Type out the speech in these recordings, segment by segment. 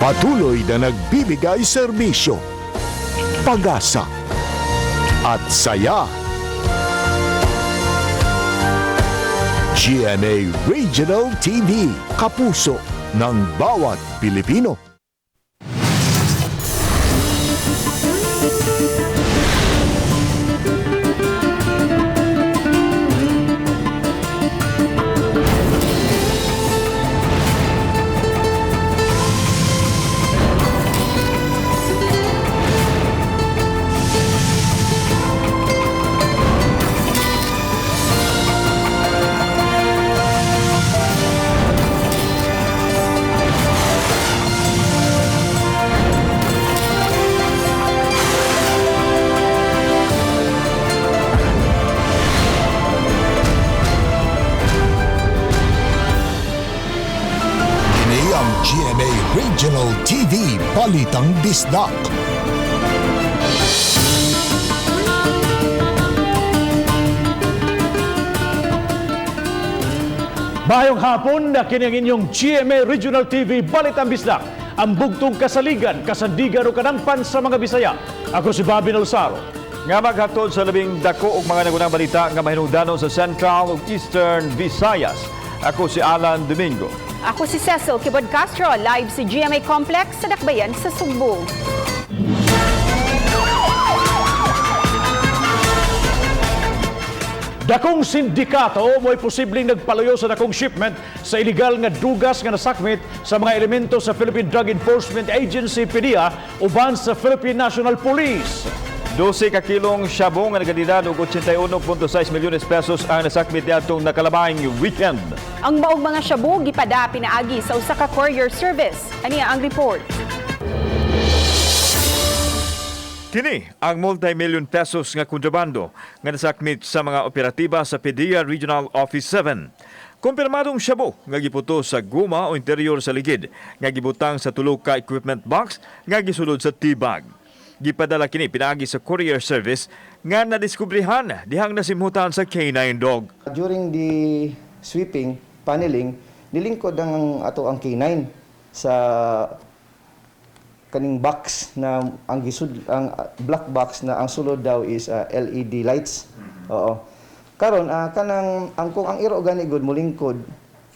Patuloy na nagbibigay serbisyo, pag-asa at saya. GMA Regional TV, kapuso ng bawat Pilipino. GMA Regional TV, Balitang Bisdak. Mayong hapon na kini ang inyong GMA Regional TV, Balitang Bisdak. Ang bugtong kasaligan, kasandigan o kanangpan sa mga Bisaya. Ako si Bobby Nalsaro. Nga maghatod sa labing dako og mga nagunang balita nga mahinungdanon sa Central ug Eastern Visayas. Ako si Alan Domingo. Ako si Cecil Kibod Castro, live sa GMA Complex sa Dakbayan sa Sugbo. Dakong sindikato mo'y posibleng nagpalayo sa dakong shipment sa illegal nga dugas nga nasakmit sa mga elemento sa Philippine Drug Enforcement Agency PDEA uban sa Philippine National Police. 12 ka kilong shabu nga nagadidad og 81.6 milyones pesos ang nasakmit niadtong nakalabaing weekend. Ang maong mga shabu gipada pinaagi sa usa ka courier service. Aniya ang report. Kini ang multi-million pesos nga kontrabando nga nasakmit sa mga operatiba sa PDEA Regional Office 7. Kumpirmadong shabu nga giputo sa guma o interior sa ligid nga gibutang sa tulo ka equipment box nga gisulod sa T-bag. Gipadala kini pinaagi sa courier service nga nadiskubrihan dihang nasimhutan sa K9 dog. During the sweeping, paneling, nilingkod ang ato ang K9 sa kaning box na ang black box na ang sulod daw is LED lights. Oo. Karon kanang kung ang iro gani good mulingkod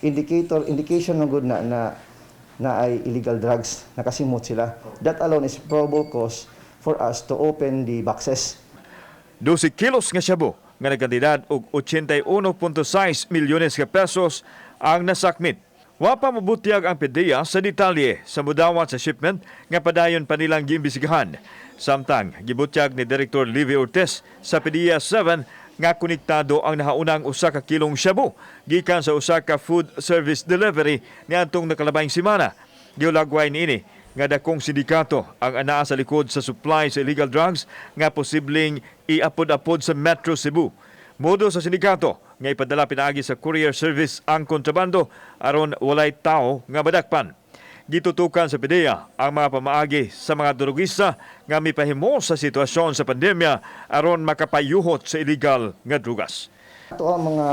indication ng good na ay illegal drugs, nakasimot sila. That alone is probable cause for us to open the boxes. 12 kilos nga shabu nga nagkantidad og 81.6 milyones ka pesos ang nasakmit. Wa pa mabutiag ang PDEA sa detalye sa mudawat sa shipment nga padayon pa nilang giimbestigahan. Samtang gibutiag ni Director Livy Ortiz sa PDEA 7 nga konektado ang nahaunang usa ka kilong shabu gikan sa usa ka food service delivery niadtong nakalabaing semana. Giulagway niini nga dakong sindikato ang anaa sa likod sa supply sa illegal drugs nga posibleng iapod-apod sa Metro Cebu. Modo sa sindikato nga ipadala pinaagi sa courier service ang kontrabando aron walay tao nga badakpan. Gitutukan sa PDEA ang mga pamaagi sa mga drogista nga mipahimo sa sitwasyon sa pandemya aron makapayuhot sa illegal nga drugas. Ito ang mga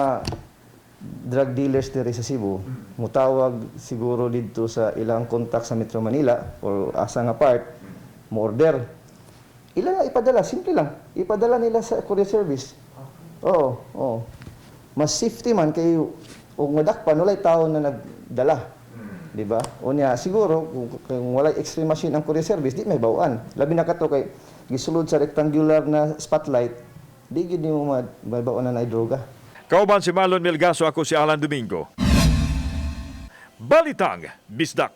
drug dealers diri sa Cebu, mutawag siguro dito sa ilang contact sa Metro Manila or asa nga part, mo order. Ilan na ipadala? Simple lang. Ipadala nila sa courier service. Oo. Mas safety man kay ug madakpan walay tao na nagdala. Di ba? Unya siguro kung walay extreme machine ang courier service, di may bawaan. Labi na kato kay gisulod sa rectangular na spotlight, di gid mo may bawaan na droga. Kauban si Marlon Melgaso, ako si Alan Domingo. Balitang Bisdak.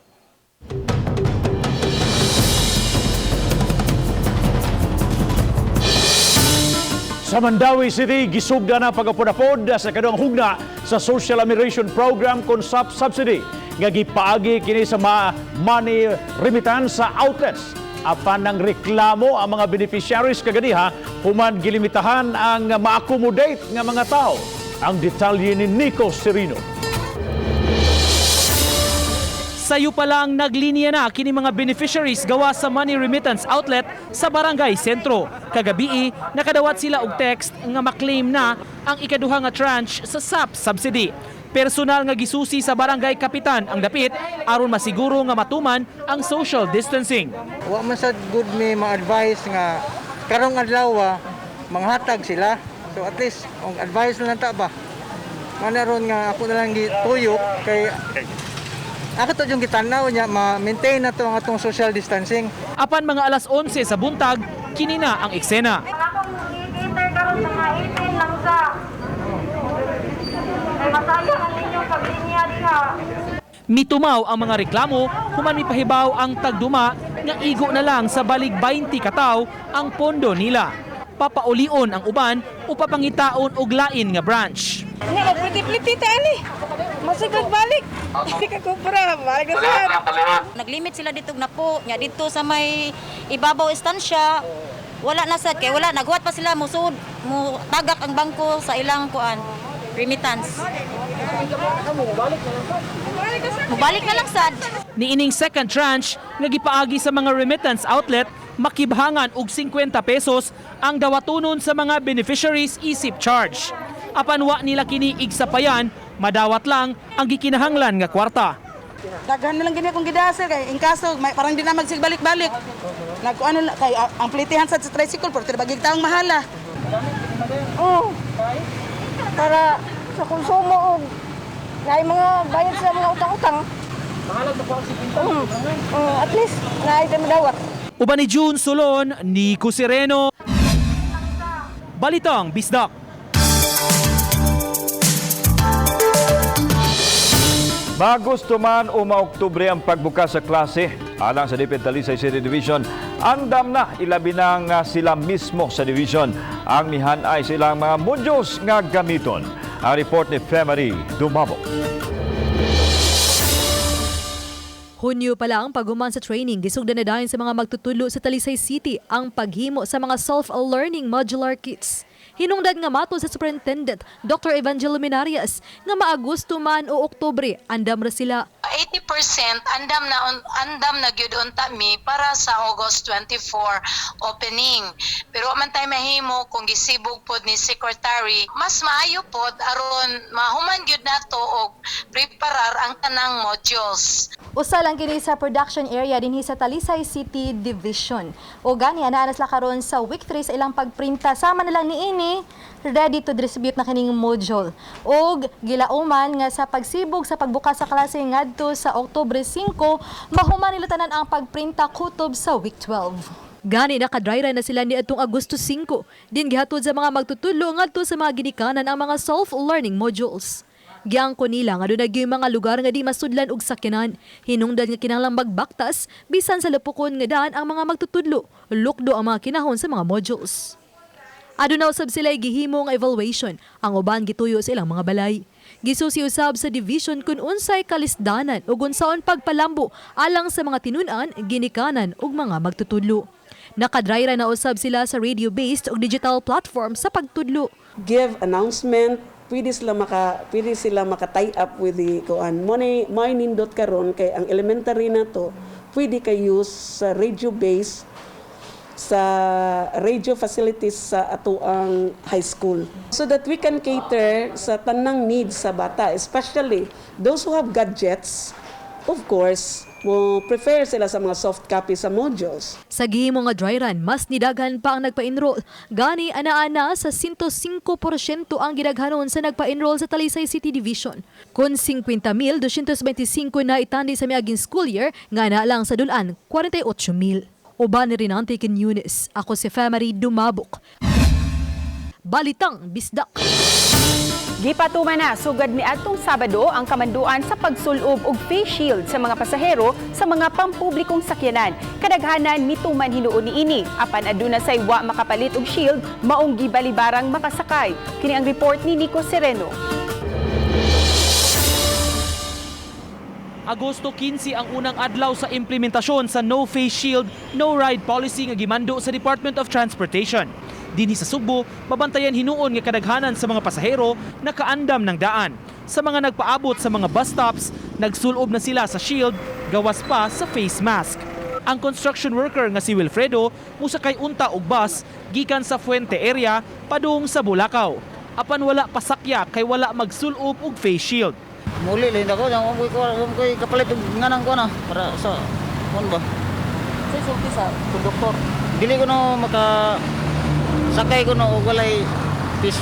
Sa Mandawi City, gisugda na pag-apod-apod sa kaduang hugna sa Social Amelioration Program kon SAP Subsidy nga gipaagi kini sa money remittance sa outlets. Apan ng reklamo ang mga beneficiaries kagadiha human gilimitahan ang ma-accommodate nga mga tao. Ang detalye ni Nico Serino. Sayo pa lang naglinya na kini mga beneficiaries gawa sa money remittance outlet sa Barangay Sentro. Kagabi, nakadawat sila og text nga maklaim na ang ikaduha nga tranche sa SAP subsidy. Personal nga gisusi sa barangay kapitan ang dapit aron masiguro nga matuman ang social distancing. Wa man sad good may ma-advise nga karong adlaw manghatag sila. So at least ang advice na lang ta ba. Manaron nga ako na lang gituyok kay ako to yung gitanaw niya ma-maintain na to ang atong social distancing. Apan mga alas 11 sa buntag, kini na ang eksena. Akong gigiter karon sa mga 18 lang sa. Ay masayang ang inyong paglinya diha. Mitumaw ang mga reklamo human mipahibaw ang tagduma nga igo na lang sa balig 20 kataw ang pondo nila. Papaulion ang uban o papangitaon og lain nga branch. Nga magpliti-pliti ta ani. Masigag balik. Hindi ka kupra, balik na sa. Naglimit sila dito na po, nya dito sa may ibabaw estansya. Wala na sad kay wala naghuwat pa sila musud mo tagak ang bangko sa ilang kuan remittance. Mubalik na lang sad. Niining second tranche nga gipaagi sa mga remittance outlet makibhangan og 50 pesos ang dawatunon sa mga beneficiaries isip charge. Apan wa nila kini igsapayan, madawat lang ang gikinahanglan nga kwarta. Daghan na lang gini akong gidasir kay in kaso may parang di na magsigbalik-balik. Nagkuano kay ang plitihan sa tricycle pero bagig taong mahala. Oh. Para sa konsumo og ngay mga bayad sa mga utang-utang. Mahalag na po ang at least na item dawat. Uban ni June Solon, Nico Sireno, Balitang Bisdak. Magusto man o maoktubre ang pagbukas sa klase, alang sa Dipit Talisay City Division, andam na ilabi na nga sila mismo sa division ang mihanay silang mga modules nga gamiton. Ang report ni Femery Dumabo. Hunyo pa lang paghuman sa training, gisugdan na dayon sa mga magtutulo sa Talisay City ang paghimo sa mga self-learning modular kits. Hinungdan nga mato sa Superintendent Dr. Evangelo Minarias nga maagosto man o Oktubre andam ra sila. 80% andam na gyud unta mi para sa August 24 opening. Pero man tay mahimo kung gisibog pod ni secretary, mas maayo pod aron mahuman gyud nato og preparar ang tanang modules. Usa lang kini sa production area dinhi sa Talisay City Division. O gani anaanas la karon sa week 3 sa ilang pagprinta sama na lang niini ready to distribute na kining module. Og gilauman nga sa pagsibog sa pagbukas sa klase ngadto sa Oktubre 5, mahuman nila tanan ang pagprinta kutob sa week 12. Gani nakadry na sila ni atong Agosto 5. Din gihatod sa mga magtutulo ngadto sa mga ginikanan ang mga self-learning modules. Giangko nila nga doon nagyoy mga lugar nga di masudlan og sakyanan. Hinungdan nga kinahanglang magbaktas bisan sa lapukon nga daan ang mga magtutudlo. Lukdo ang mga kinahon sa mga modules. Aduna usab sila gihimo nga evaluation, ang uban gituyo sa ilang mga balay. Gisusi usab sa division kung unsay kalisdanan ug unsaon pagpalambo alang sa mga tinun-an, ginikanan ug mga magtutudlo. Nakadry ra na usab sila sa radio-based ug digital platform sa pagtudlo. Give announcement, pwede sila maka-tie up with the mining.karon karon kay ang elementary na to pwede kay use sa radio-based sa radio facilities sa atuang high school so that we can cater sa tanang needs sa bata, especially those who have gadgets. Of course, mo prefer sila sa mga soft copy sa modules. Sa gihimo nga dry run, mas nidaghan pa ang nagpa-enroll. Gani ana-ana sa 105% ang gidaghanon sa nagpa-enroll sa Talisay City Division. Kun 50,225 na itandi sa miaging school year, nga na lang sa dulan 48,000. Uban ni Rinante Ken Eunice. Ako si Femery Dumabok. Balitang Bisdak. Gipatuman na sugad ni atong Sabado ang kamanduan sa pagsulob og face shield sa mga pasahero sa mga pampublikong sakyanan. Kadaghanan mituman hinuon niini apan aduna say wa makapalit og shield maong gibalibarang makasakay. Kini ang report ni Nico Sireno. Agosto 15 ang unang adlaw sa implementasyon sa No Face Shield, No Ride policy nga gimando sa Department of Transportation. Dinhi sa Sugbo, mabantayan hinuon nga kadaghanan sa mga pasahero na kaandam ng daan. Sa mga nagpaabot sa mga bus stops, nagsulob na sila sa shield, gawas pa sa face mask. Ang construction worker nga si Wilfredo musakay unta og bus gikan sa Fuente area padung sa Bulacau. apan wala pasakya kay wala magsulob og face shield. Muli lang ako, yung ko'y kapalit yung nganang ko na, para sa, ano ba? Sa sulti sa Doktor. Dili ko na sakay ko na o walay fish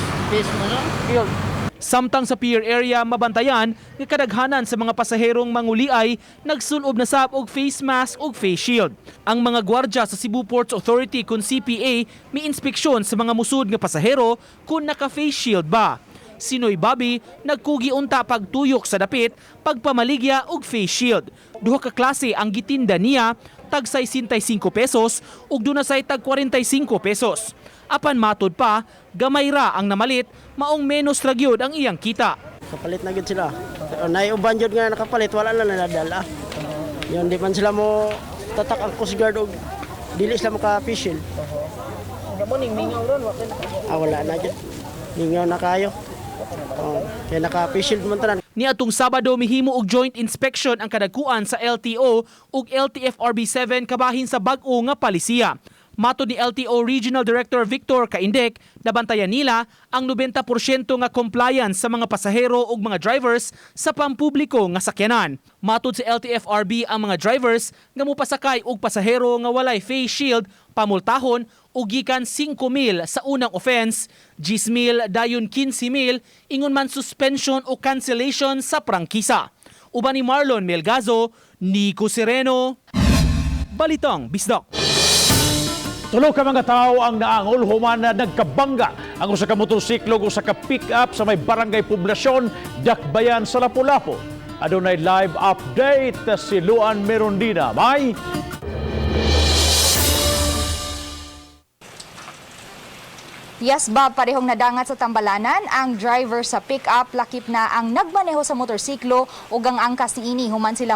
mo na. Shield. Samtang sa pier area mabantayan nga kadaghanan sa mga pasaherong manguliay nagsulob na sab og face mask ug face shield. Ang mga gwardya sa Cebu Ports Authority kun CPA mi-inspeksyon sa mga musud nga pasahero kung naka-face shield ba. Sinoy Bobby nagkugi unta pagtuyok sa dapit, pagpamaligya og face shield. Duha ka klase ang gitinda niya, tag 65 pesos ug dunasay tag 45 pesos. Apan matod pa, gamay ra ang namalit, maong menos ra gyud ang iyang kita. Kapalit na gyud sila. Naiuban jud nga nakapalit, wala na nadala. Yun, di man sila mo tatak ang Coast Guard og dili sila maka-fish shield. Mingaw ron, wala na jud. Mingaw na kayo. Kaya naka-fish shield man tanan. Niadtong Sabado mihimo og joint inspection ang kadagkuan sa LTO ug LTFRB7 kabahin sa bag-o nga palisiya. Matod ni LTO Regional Director Victor Kaindek, nabantayan nila ang 90% nga compliance sa mga pasahero ug mga drivers sa pampubliko nga sakyanan. Matod sa LTFRB ang mga drivers nga mopasakay og pasahero nga walay face shield pamultahon og gikan 5,000 sa unang offense, 10,000 dayon 15,000 ingon man suspension o cancellation sa prangkisa. Uban ni Marlon Melgazo, Nico Sereno, Balitang Bisdak. Tulo ka mga tao ang naangol human na nagkabangga ang usa ka motorsiklo ug usa ka pick-up sa may barangay poblasyon Dakbayan sa Lapu-Lapu. Adunay live update si Luan Merondina. May Yes, Bob, parehong nadangat sa Tambalanan ang driver sa pick-up lakip na ang nagmaneho sa motorsiklo ug ang angkas niini human sila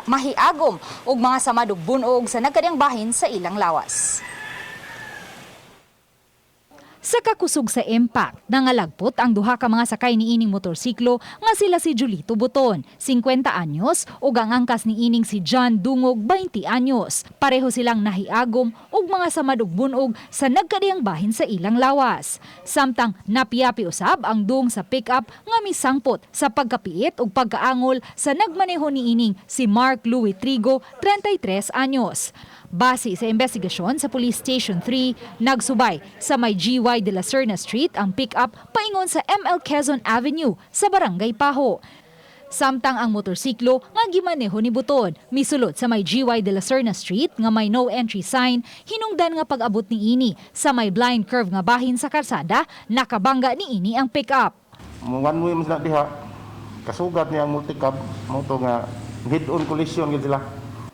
mahiagom ug mga samad ug bunog sa nagkadiyang bahin sa ilang lawas. Sa kakusog sa impact, nangalagpot ang duha ka mga sakay ni ining motorsiklo nga sila si Julito Buton, 50 anyos, ug ang angkas ni ining si John Dungog, 20 anyos. Pareho silang nahiagom ug mga samad ug bunog sa nagkadiyang bahin sa ilang lawas. Samtang napiapi usab ang dung sa pick-up nga misangpot sa pagkapiit ug pagkaangol sa nagmaneho ni ining si Mark Louis Trigo, 33 anyos. Base sa investigasyon sa Police Station 3, nagsubay sa may GY de la Serna Street ang pick-up paingon sa ML Quezon Avenue sa Barangay Paho. Samtang ang motorsiklo nga gimaneho ni Buton, misulod sa may GY de la Serna Street nga may no entry sign, hinungdan nga pag-abot ni ini sa may blind curve nga bahin sa kalsada, nakabangga ni ini ang pick-up. One way man sila diha, kasugat niya ang multicab, moto nga head-on collision gid sila.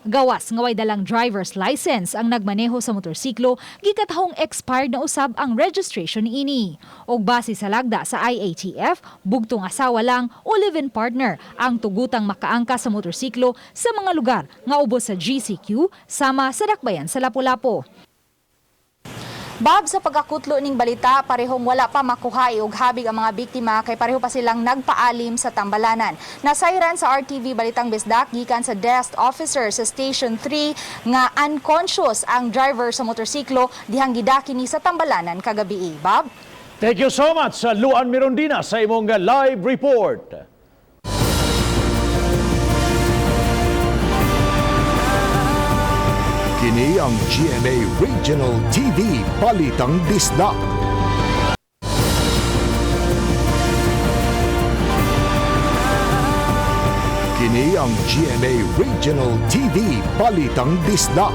Gawas nga way dalang driver's license ang nagmaneho sa motorsiklo, gikatahong expired na usab ang registration niini. Og base sa lagda sa IATF, bugtong asawa lang o live-in partner ang tugutang makaangka sa motorsiklo sa mga lugar nga ubos sa GCQ sama sa Dakbayan sa Lapu-Lapu. Bob, sa pagkakutlo ning balita, parehong wala pa makuha og habig ang mga biktima kay pareho pa silang nagpaalim sa Tambalanan. Nasayran sa RTV Balitang Bisdak gikan sa desk officer sa Station 3 nga unconscious ang driver sa motorsiklo dihang gidaki ni sa Tambalanan kagabi. Bob? thank you so much Luan Merondina sa imong live report. Kini ang GMA Regional TV Balitang Bisdak. Kini ang GMA Regional TV Balitang Bisdak.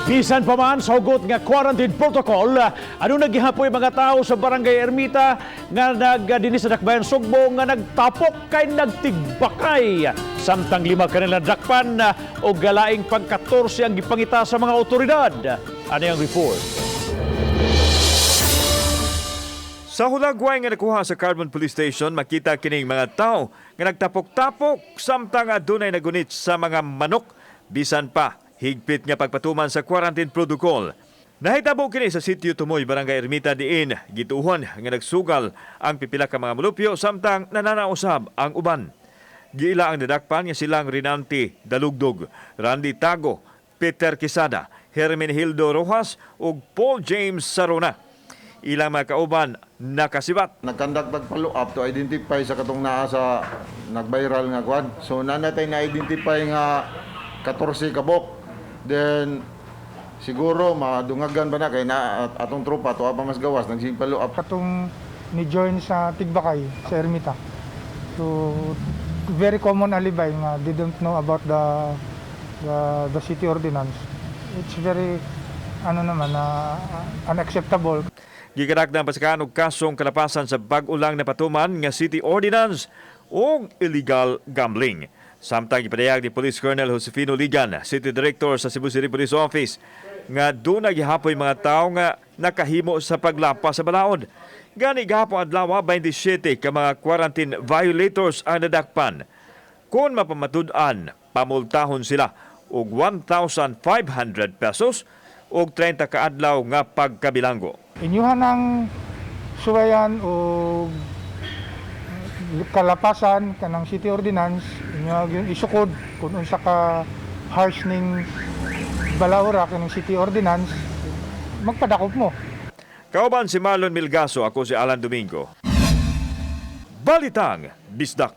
Bisan pa man sa hugot nga quarantine protocol, ano naggihapoy mga tao sa Barangay Ermita nga nagdinis sa Dakbayan Sugbo nga nagtapok kay nagtigbakay. Samtang 5 kanila dakpan o galaing pang-14 ang gipangita sa mga otoridad. Ano yung report? Sa hulagway nga nakuha sa Carbon Police Station, makita kining mga tao nga nagtapok-tapok samtang adunay nagunit sa mga manok. Bisan pa, higpit nga pagpatuman sa quarantine protocol. Nahitabo kini sa sitio Tumoy, Barangay Ermita diin, gituhon nga nagsugal ang pipila ka mga mulupyo samtang nananausab ang uban. Giila ang nadakpan nga silang Rinanti Dalugdog, Randy Tago, Peter Quisada, Hermin Hildo Rojas ug Paul James Sarona. Ilang mga kauban nakasibat. Nagkandak follow up to identify sa katong naa sa nag-viral nga kwan. So nanatay na-identify nga 14 kabok. Then siguro madungagan ba na kay na atong tropa to pa mas gawas nag-follow up. Katong ni join sa Tigbakay sa Ermita. So very common alibi nga they don't know about the city ordinance. It's very unacceptable. Giganak ng pasakaan og kasong kalapasan sa bag-ulang na patuman nga city ordinance o illegal gambling. Samtang ipadayag ni Police Colonel Josefino Ligan, City Director sa Cebu City Police Office, nga doon nagihapoy mga tao nga nakahimo sa paglapas sa balaod. Gani gahapon adlaw 27 ka mga quarantine violators ang nadakpan. Kung mapamatud-an, pamultahon sila og 1,500 pesos og 30 ka adlaw nga pagkabilanggo. Inyuhan ng suwayan o kalapasan kanang city ordinance, inyuhan isukod kung unsa ka harsh ning balaura kanang city ordinance, magpadakop mo. Kauban si Marlon Milgaso, ako si Alan Domingo. Balitang Bisdak.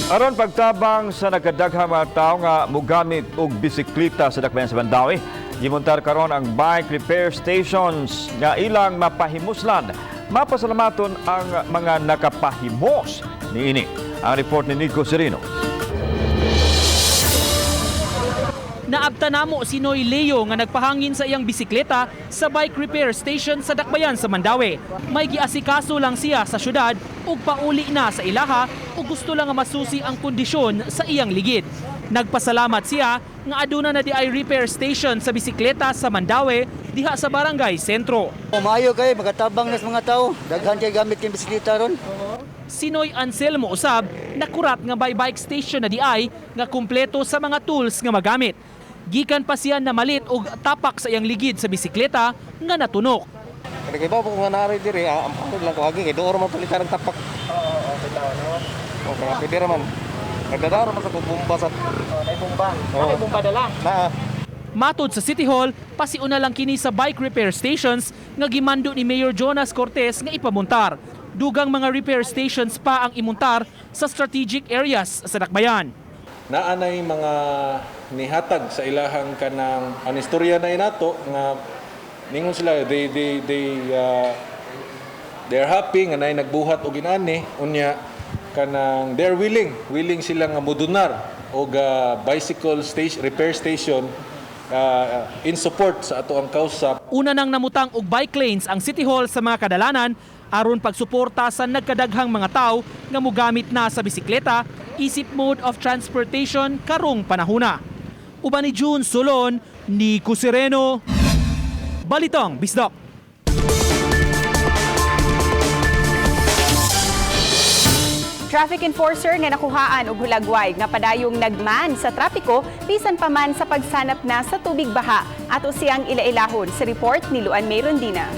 Aron pagtabang sa nagkadaghang mga tao nga mugamit og bisikleta sa dakbayan sa Mandawi, gimontar karon ang bike repair stations nga ilang mapahimuslan. Mapasalamaton ang mga nakapahimos niini. Ang report ni Nico Serino. Naabta namo si Noy Leo nga nagpahangin sa iyang bisikleta sa bike repair station sa Dakbayan sa Mandawi. May giasikaso lang siya sa syudad ug pauli na sa ilaha ug gusto lang nga masusi ang kondisyon sa iyang ligid. Nagpasalamat siya nga aduna na di ay repair station sa bisikleta sa Mandawi diha sa barangay sentro. Maayo kay magatabang nas mga tao, daghan kay gamit kay bisikleta ron. Si Noy Anselmo usab nakurat nga by bike station na di ay nga kumpleto sa mga tools nga magamit. Gikan pa siya na malit og tapak sa iyang ligid sa bisikleta nga natunok. Kaya ba kung nanari diri, ang lang ko agi kay doon man palitan ng tapak. Okay, pwede raman. Nagdadaro man sa bomba sa bomba. May bomba dala. Matod sa City Hall, pasiuna lang kini sa bike repair stations nga gimando ni Mayor Jonas Cortez nga ipamuntar. Dugang mga repair stations pa ang imuntar sa strategic areas sa Dakbayan. Naanay mga nihatag sa ilahang kanang ang istorya na inato nga ningon sila they're happy nga nay nagbuhat og inani unya kanang they're willing sila nga modunar og bicycle station repair station in support sa ato ang kausa. Una nang namutang og bike lanes ang City Hall sa mga kadalanan aron pagsuporta sa nagkadaghang mga tao nga mogamit na sa bisikleta isip mode of transportation karong panahona. Uban ni June Solon, Nico Sereno, Balitang Bisdak. Traffic enforcer nga nakuhaan og hulagway nga padayong nagman sa trapiko bisan pa man sa pagsanap na sa tubig baha. Ato siyang ilailahon sa report ni Luan May Rondina.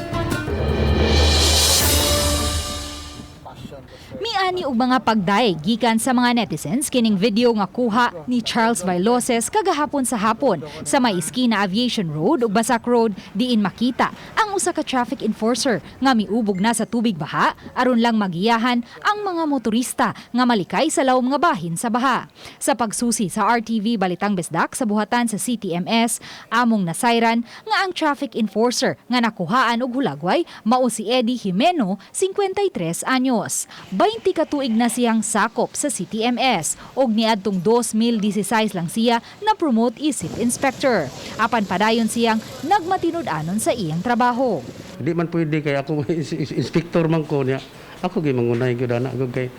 Miani og mga pagday gikan sa mga netizens kining video nga kuha ni Charles Vailoses kagahapon sa hapon sa may iskina Aviation Road ug Basak Road diin makita ang usa ka traffic enforcer nga miubog na sa tubig baha aron lang magiyahan ang mga motorista nga malikay sa lawom nga bahin sa baha. Sa pagsusi sa RTV Balitang Bisdak sa buhatan sa CTMS, among nasayran nga ang traffic enforcer nga nakuhaan og hulagway mao si Eddie Jimeno, 53 anyos. 20 katuig na siyang sakop sa CTMS og niadtong 2016 lang siya na promote isip inspector. Apan padayon siyang nagmatinud-anon sa iyang trabaho. Di man pwede kay ako inspector man ko niya. Ako gyud mangunay gyud ana kay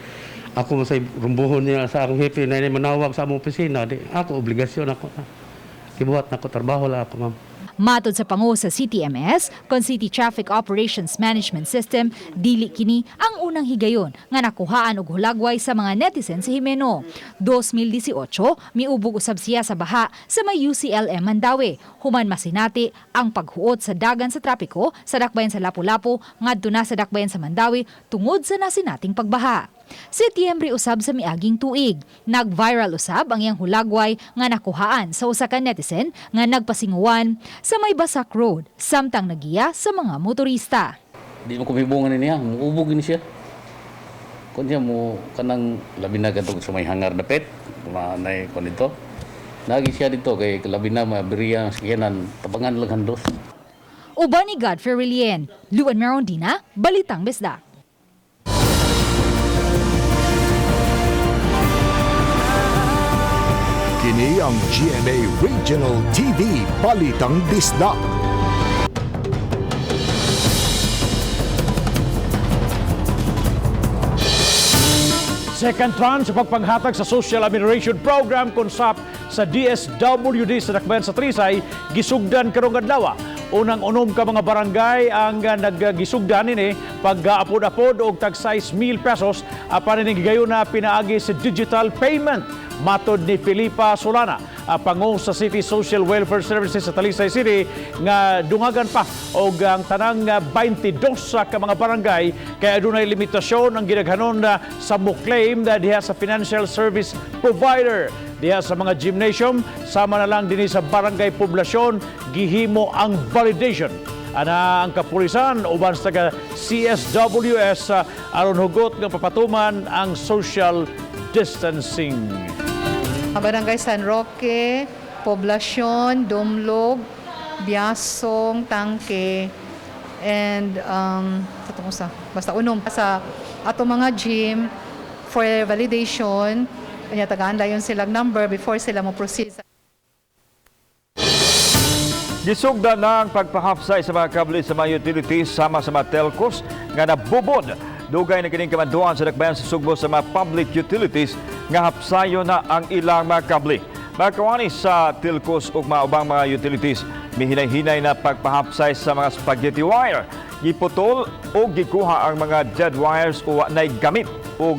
ako masay rumbuhon niya sa akong hepe na manawag sa among opisina. Di ako obligasyon ako. Kibuhat nako trabaho la ako ma'am. Matod sa pangu sa CTMS, kon City Traffic Operations Management System, dili kini ang unang higayon nga nakuhaan og hulagway sa mga netizens sa Jimeno. 2018, miubog usab siya sa baha sa may UCLM Mandawi. Human masinati ang paghuot sa dagan sa trapiko sa dakbayan sa Lapu-Lapu ngadto na sa dakbayan sa Mandawi tungod sa nasinating pagbaha. Setyembre usab sa miaging tuig, nag-viral usab ang iyang hulagway nga nakuhaan sa usa ka netizen nga nagpasinguan sa may Basak Road samtang nagiya sa mga motorista. Di mo kumibungan niya, muubog ni siya. Kunya mo kanang labi na kadtong sa may hangar dapit, manay kon dito. Nagi siya dito kay labi na mabiriya sakyanan tabangan lang handos. Uban ni Godfrey Rilien, Luan Merondina, Balitang Bisdak. Kini ang GMA Regional TV Balitang Disdak. Second tranche sa pagpanghatag sa Social Amelioration Program konsap sa DSWD sa Dakbayan sa Trisay gisugdan karong adlaw. Unang-unom ka mga barangay ang naggisugdan ini pag-apod-apod og tag 6,000 pesos apan ini gigayon na pinaagi sa digital payment. Matod ni Filipa Solana, pangong sa City Social Welfare Services sa Talisay City, nga dungagan pa og ang tanang 22 ka mga barangay kaya adunay limitasyon ang ginaghanon sa mo-claim diha sa financial service provider. Diha sa mga gymnasium, sama na lang din sa barangay poblasyon, gihimo ang validation. Ana ang kapulisan uban sa CSWS aron hugot nga papatuman ang social distancing. Barangay San Roque, Poblasyon, Dumlog, Biasong, Tangke, and basta unom sa ato mga gym for validation. Kanya tagaan dayon silang number before sila mo proceed. Gisugdan na ang pagpahapsay sa mga kable sa mga utilities sama sa mga telcos nga nabubod. Dugay na kining kamanduan sa Dakbayan sa Sugbo sa mga public utilities nga hapsayo na ang ilang mga kable. Mga kawani sa telcos ug mga ubang mga utilities, mihinay-hinay na pagpahapsay sa mga spaghetti wire. Giputol o gikuha ang mga dead wires o nay gamit o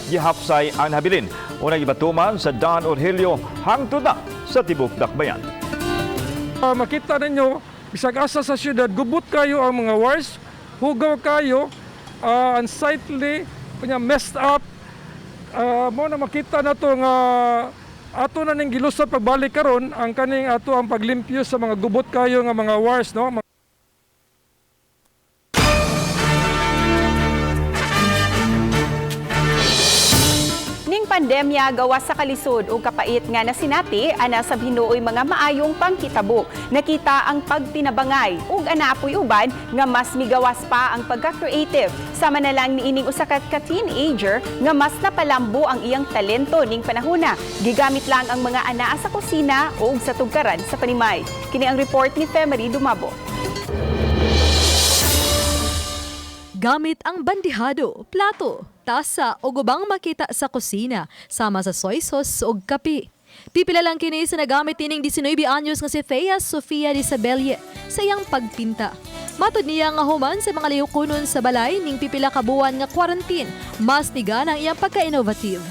gihapsay ang habilin. Unang ibatuman sa Don Orhelio hangtod na sa Tibok Dakbayan. Makita ninyo, bisag asa sa syudad, gubot kayo ang mga wires, hugaw kayo, unsightly, messed up. Mo na makita na to nga ato na ning gilusot pagbalik karon ang kaning ato ang paglimpyo sa mga gubot kayo nga mga wires, no? Pandemya gawas sa kalisod o kapait nga nasinati ana sa hinuoy mga maayong pangkitabo. Nakita ang pagtinabangay ug anaapoy uban nga mas migawas pa ang pagka-creative. Sama na lang niining usa ka teenager nga mas napalambo ang iyang talento ning panahona. Gigamit lang ang mga anaa sa kusina ug sa tugkaran sa panimay. Kini ang report ni Femery Dumabo. Gamit ang bandihado, plato, tasa o gubang makita sa kusina sama sa soy sauce o kape. Pipila lang kini sa nagamit ining 19 anyos nga si Thea Sofia Isabelle sa iyang pagpinta. Matod niya nga human sa mga liyukunon sa balay ning pipila ka buwan nga quarantine, mas nigan ang iyang pagka-innovative.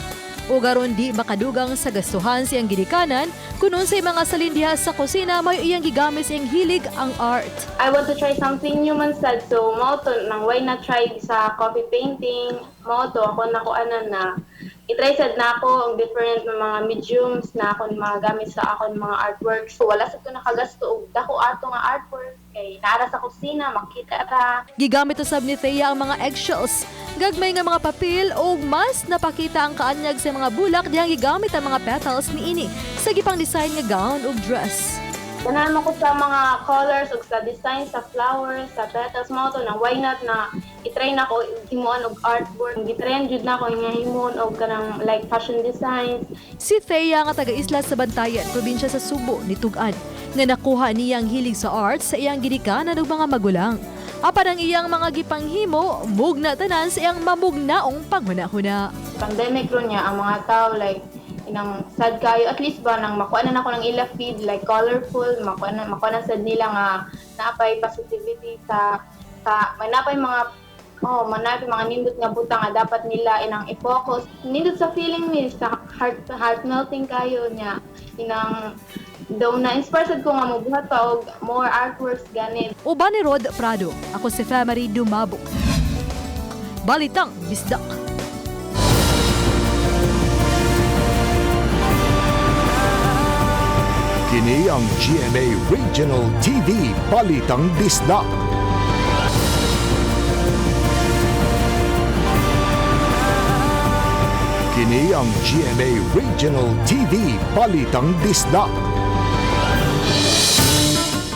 O garon di makadugang sa gastuhan siyang gidikanan, kunon sa mga salindiha sa kusina may iyang gigamit siyang hilig ang art. I want to try something new man sad, so mao to nang why not try sa coffee painting, mao to ako nakuanan na i-try sad na ako ang different na mga mediums na ako mga gamit sa akon mga artworks. So wala sad ko nakagasto og dako ato nga artworks kay naara sa kusina makita ra. Gigamit usab ni Thea ang mga eggshells, gagmay nga mga papel o mas napakita ang kaanyag sa mga bulak diyang gigamit ang mga petals ni ini sa gipang design nga gown o dress. Ganahan ko sa mga colors o sa design sa flowers, sa petals mo to na why not na i-try na ko himuon og artwork. Gitrend jud na ko nga himuon og kanang like fashion designs. Si Thea nga taga-isla sa Bantayan, probinsya sa Subo, nitug-an nga nakuha niya ang hilig sa art sa iyang gidikanan og mga magulang. Apan ang iyang mga gipanghimo, mugna tanan sa iyang mamugnaong panghuna-huna. Pandemic ron niya ang mga tao like inang sad kayo at least ba nang makuha na ako ng ila feed like colorful makuha na sad nila nga napay positivity sa may napay mga manapay mga nindot nga butang nga dapat nila inang i-focus nindot sa feeling ni sa heart melting kayo niya inang daw na inspired ko nga mabuhat pa og more artworks ganit. Uban ni Rod Prado, ako si Femery Dumabo. Balitang Bisdak. Kini ang GMA Regional TV Balitang Disdak. Kini ang GMA Regional TV Balitang Disdak.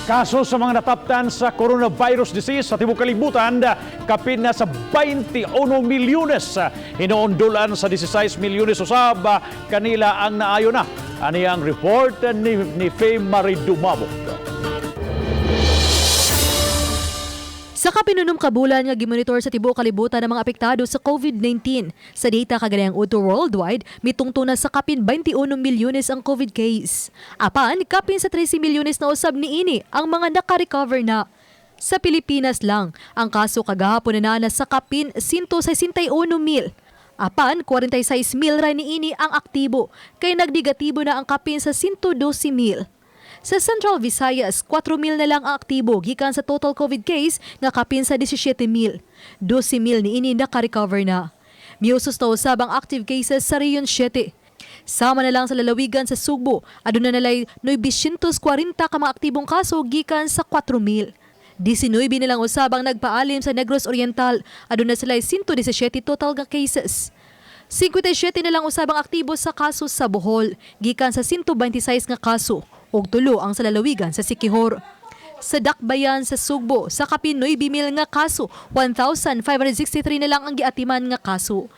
Kaso sa mga nataptan sa coronavirus disease sa tibuok kalibutan, kapin na sa 21 milyones. Hinoondulan sa 16 milyones usab kanila ang naayo na. Ani ang report ni Faye Marie Dumabok. Sa kapinunom kabulan nga gimonitor sa tibuok kalibutan ng mga apektado sa COVID-19. Sa data kaganayang UTO worldwide, mitungto na sa kapin 21 milyones ang COVID case. Apan, kapin sa 13 milyones na usab niini ang mga naka-recover na. Sa Pilipinas lang, ang kaso kagahapon na sa kapin 161 mil. Apan, 46 mil ra niini ang aktibo, kay nagdigatibo na ang kapin sa 112 mil. Sa Central Visayas, 4,000 na lang ang aktibo gikan sa total COVID case nga kapin sa 17,000. 12,000 niini naka-recover na. Miusos na usab ang active cases sa Region 7. Sama na lang sa lalawigan sa Sugbo, aduna nalay 940 ka mga aktibong kaso gikan sa 4,000. 19 na lang usab ang nagpaalim sa Negros Oriental, aduna sila 117 total nga cases. 57 na lang usab ang aktibo sa kaso sa Bohol, gikan sa 126 nga kaso. Og tulo ang sa lalawigan sa Siquijor. Sa Dakbayan sa Sugbo, sa kapin 9,000 nga kaso, 1,563 na lang ang giatiman nga kaso.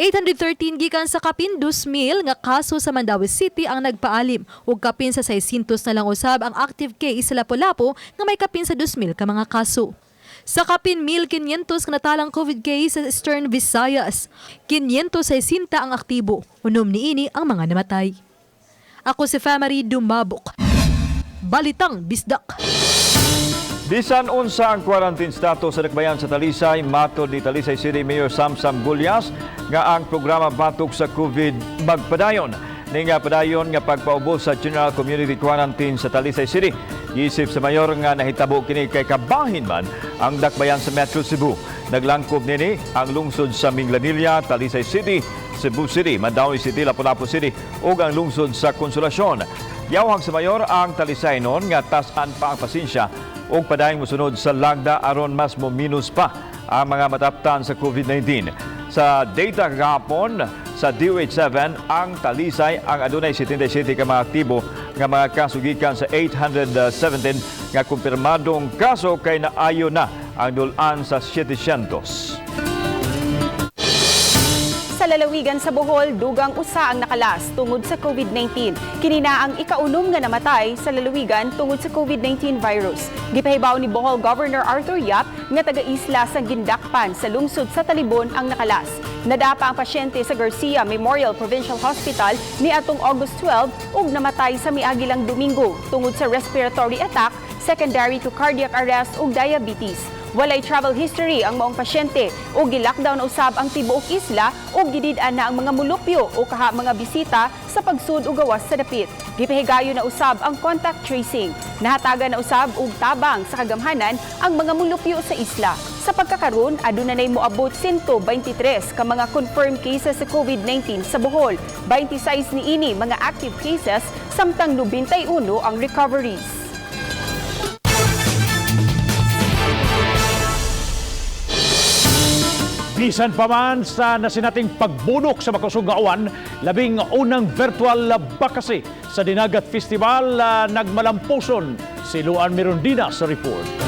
813 gikan sa kapin 2,000 nga kaso sa Mandaue City ang nagpaalim ug kapin sa 600 na lang usab ang active case sa Lapu-Lapu nga may kapin sa 2,000 ka mga kaso. Sa kapin 1,500 ka natalang COVID case sa Eastern Visayas, 560 ang aktibo, unom niini ang mga namatay. Ako si Faye Marie Dumabok. Balitang Bisdak. Bisan unsa ang quarantine status sa Dakbayan sa Talisay, matod ni Talisay City Mayor Samsam Gulyas nga ang programa batok sa COVID magpadayon. Ni nga padayon nga pagpaubos sa General Community Quarantine sa Talisay City. Giisip sa mayor nga nahitabo kini kay kabahin man ang Dakbayan sa Metro Cebu. Naglangkob nini ang lungsod sa Minglanilla, Talisay City, Cebu City, Mandaue City, Lapu-Lapu City ug ang lungsod sa Consolacion. Yawhang sa mayor ang Talisay non nga tas-an pa ang pasensya ug padayong mosunod sa lagda aron mas mo minus pa ang mga mataptan sa COVID-19. Sa data kagahapon sa DOH7 ang Talisay ang adunay 77 ka mga aktibo nga mga kaso gikan sa 817 nga kumpirmadong kaso kay naayo na ang dulan sa 700. Sa lalawigan sa Bohol, dugang usa ang nakalas tungod sa COVID-19. Kini na ang ikaunom nga namatay sa lalawigan tungod sa COVID-19 virus. Gipahibaw ni Bohol Governor Arthur Yap nga taga-isla sa Gindakpan sa lungsod sa Talibon ang nakalas. Nadapa ang pasyente sa Garcia Memorial Provincial Hospital ni atong August 12 ug namatay sa miagi lang Domingo tungod sa respiratory attack secondary to cardiac arrest ug diabetes. Walay travel history ang maong pasyente o gi-lockdown usab ang tibuok isla o gidid-an na ang mga mulupyo o kaha mga bisita sa pagsud o gawas sa dapit. Gipahigayon na usab ang contact tracing. Nahatagan na usab og tabang sa kagamhanan ang mga mulupyo sa isla. Sa pagkakaroon, aduna nay moabot 123 ka mga confirmed cases sa COVID-19 sa Bohol. 26 niini mga active cases samtang 91 ang recoveries. Bisan pa man sa nasinating pagbunok sa makusog nga awan, labing unang virtual bakasi sa Dinagat Festival nagmalampuson. Si Luan Mirondina sa report.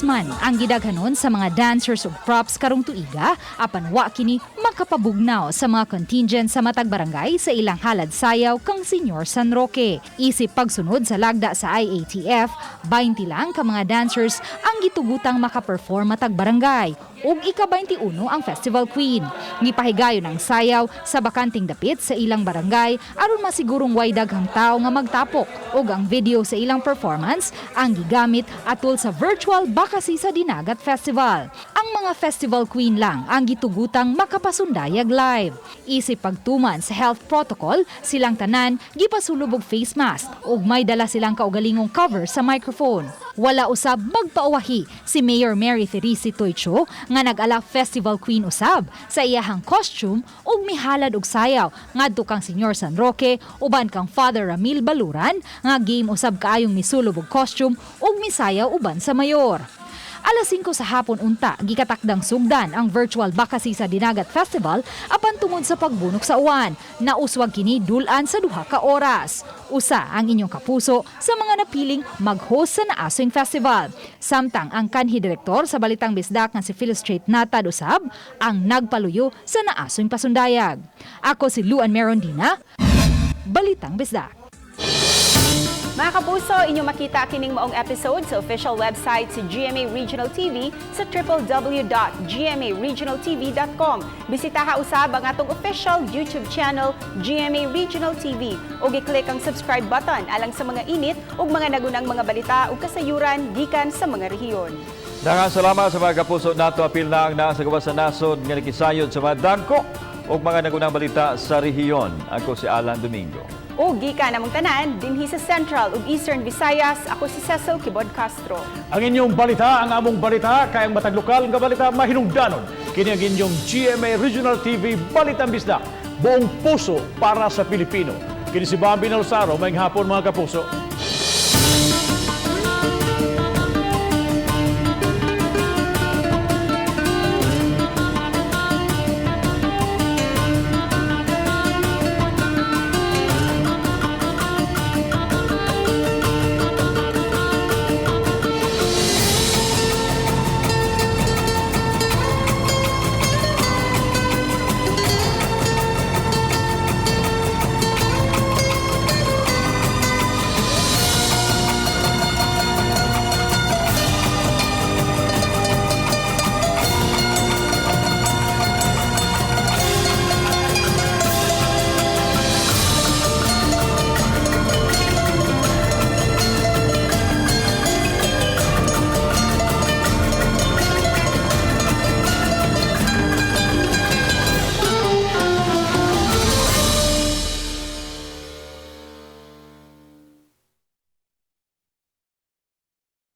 Man ang gidaghanon sa mga dancers ug props karong tuiga apan wa kini makapabugnaw sa mga contingent sa matag barangay sa ilang halad sayaw kang Senyor San Roque. Isip pagsunod sa lagda sa IATF, 20 lang ka mga dancers ang gitugutang makaperform matag barangay ug ika-21 ang Festival Queen. Gipahigayon ang sayaw sa bakanting dapit sa ilang barangay aron masigurong way daghang tao nga magtapok ug ang video sa ilang performance ang gigamit atol sa virtual bakasi sa Dinagat Festival. Ang mga Festival Queen lang ang gitugutang makapasundayag live. Isip pagtuman sa health protocol, silang tanan gipasulubog face mask ug may dala silang kaugalingong cover sa microphone. Wala usab magpauwahi si Mayor Mary Therese Toycho nga nag-ala Festival Queen usab sa iyahang costume ug mihalad og sayaw ngadto kang Senyor San Roque uban kang Father Ramil Baluran nga game usab kaayong misulub og costume ug misayaw uban sa mayor. Alas 5 sa hapon unta, gikatakdang sugdan ang virtual Bakasisa Dinagat Festival apan tungod sa pagbunok sa uwan. Nauswag kini dulan sa 2 ka oras. Usa ang inyong kapuso sa mga napiling mag-host sa Naaswing Festival. Samtang ang kanhi direktor sa Balitang Bisdak nga si Philostrate Natad usab ang nagpaluyo sa Naaswing Pasundayag. Ako si Luan Merondina, Balitang Bisdak. Mga kapuso, inyong makita kining maong episode sa official website sa GMA Regional TV sa www.gmaregionaltv.com. Bisitaha usab ang atong official YouTube channel GMA Regional TV o gi-click ang subscribe button alang sa mga init ug mga nagunang mga balita ug kasayuran gikan sa mga rehiyon. Daghang salamat sa mga kapuso nato. Apil na ang naa sa gawas sa nasod nga nakisayod sa mga dangko ug mga nagunang balita sa rehiyon. Ako si Alan Domingo. O gikan namong tanan dinhi sa Central ug Eastern Visayas, ako si Cecil Kibod Castro. Ang inyong balita, ang among balita, kay ang matag lokal nga balita mahinungdanon. Kini ang inyong GMA Regional TV Balitang Bisdak. Buong puso para sa Pilipino. Kini si Bambi Nalsaro, may hapon mga kapuso.